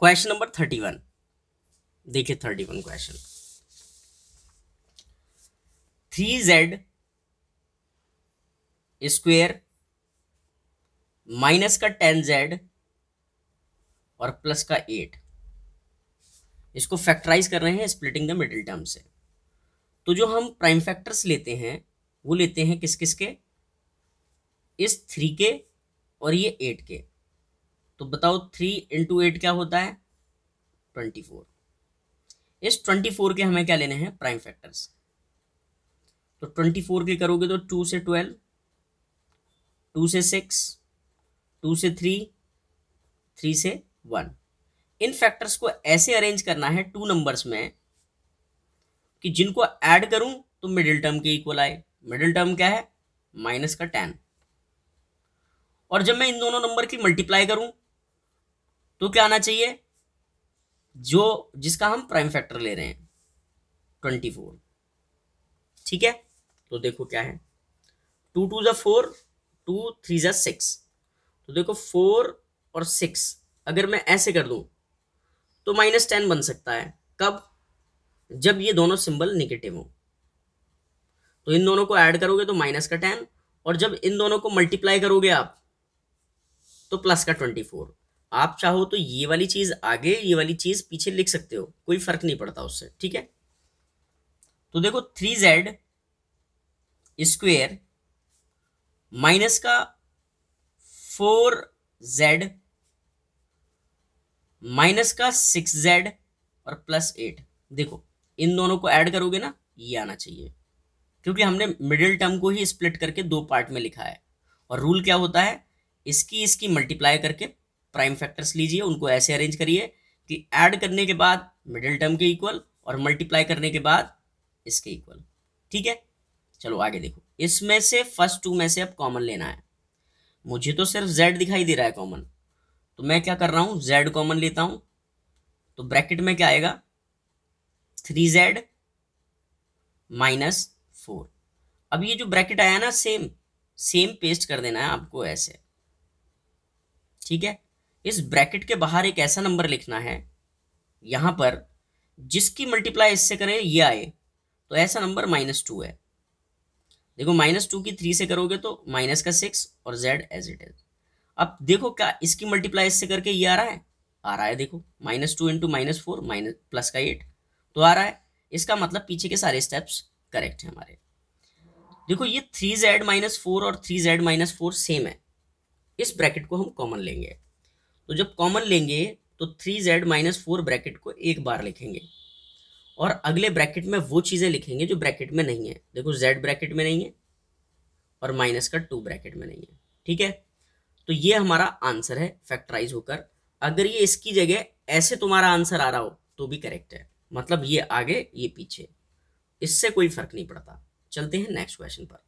Question number 31 देखिए। 31 question, 3z square minus का 10z और प्लस का 8, इसको फैक्टराइज कर रहे हैं स्प्लिटिंग द मिडिल टर्म से। तो जो हम प्राइम फैक्टर्स लेते हैं वो लेते हैं किस किस के, इस 3 के और ये 8 के। तो बताओ 3 इंटू 8 क्या होता है, 24। इस 24 के हमें क्या लेने हैं, प्राइम फैक्टर्स। तो 24 के करोगे तो 2 से 12, 2 से 6, 2 से 3, 3 से 1। इन फैक्टर्स को ऐसे अरेंज करना है टू नंबर्स में कि जिनको ऐड करूं तो मिडिल टर्म के इक्वल आए। मिडिल टर्म क्या है, माइनस का 10। और जब मैं इन दोनों नंबर की मल्टीप्लाई करूं तो क्या आना चाहिए, जो जिसका हम प्राइम फैक्टर ले रहे हैं 24। ठीक है, तो देखो क्या है, 2 2 जा 4, 2 3 जा 6। तो देखो 4 और 6 अगर मैं ऐसे कर दूं तो -10 बन सकता है। कब, जब ये दोनों सिंबल निगेटिव हो। तो इन दोनों को ऐड करोगे तो माइनस का 10, और जब इन दोनों को मल्टीप्लाई करोगे आप तो प्लस का 24। आप चाहो तो ये वाली चीज आगे, ये वाली चीज पीछे लिख सकते हो, कोई फर्क नहीं पड़ता उससे। ठीक है, तो देखो 3z स्क्वेयर माइनस का 4z माइनस का 6z और प्लस 8। देखो इन दोनों को ऐड करोगे ना, ये आना चाहिए, क्योंकि हमने मिडिल टर्म को ही स्प्लिट करके दो पार्ट में लिखा है। और रूल क्या होता है, इसकी मल्टीप्लाई करके प्राइम फैक्टर्स लीजिए, उनको ऐसे अरेंज करिए कि ऐड करने के बाद मिडिल टर्म के इक्वल और मल्टीप्लाई करने के बाद इसके इक्वल। ठीक है, चलो आगे देखो। इसमें से फर्स्ट टू में से अब कॉमन लेना है। मुझे तो सिर्फ z दिखाई दे रहा है कॉमन, तो मैं क्या कर रहा हूं, z कॉमन लेता हूं। तो ब्रैकेट में क्या आएगा, 3z माइनस 4। अब ये जो ब्रैकेट आया ना, सेम पेस्ट कर देना है आपको ऐसे। ठीक है, इस ब्रैकेट के बाहर एक ऐसा नंबर लिखना है यहां पर जिसकी मल्टीप्लाई इससे करें ये आए, तो ऐसा नंबर -2 है। देखो -2 की 3 से करोगे तो माइनस का 6 और z एज इट इज। अब देखो क्या इसकी मल्टीप्लाई इससे करके ये आ रहा है, देखो -2 इंटू -4 माइनस प्लस का 8 तो आ रहा है। इसका मतलब पीछे के सारे स्टेप्स करेक्ट है हमारे। देखो ये 3z-4 और 3z-4 सेम है, इस ब्रैकेट को हम कॉमन लेंगे। तो जब कॉमन लेंगे तो 3z-4 ब्रैकेट को एक बार लिखेंगे और अगले ब्रैकेट में वो चीजें लिखेंगे जो ब्रैकेट में नहीं है। देखो z ब्रैकेट में नहीं है और -2 ब्रैकेट में नहीं है। ठीक है, तो ये हमारा आंसर है फैक्टराइज होकर। अगर ये इसकी जगह ऐसे तुम्हारा आंसर आ रहा हो तो भी करेक्ट है, मतलब ये आगे ये पीछे, इससे कोई फर्क नहीं पड़ता। चलते हैं नेक्स्ट क्वेश्चन पर।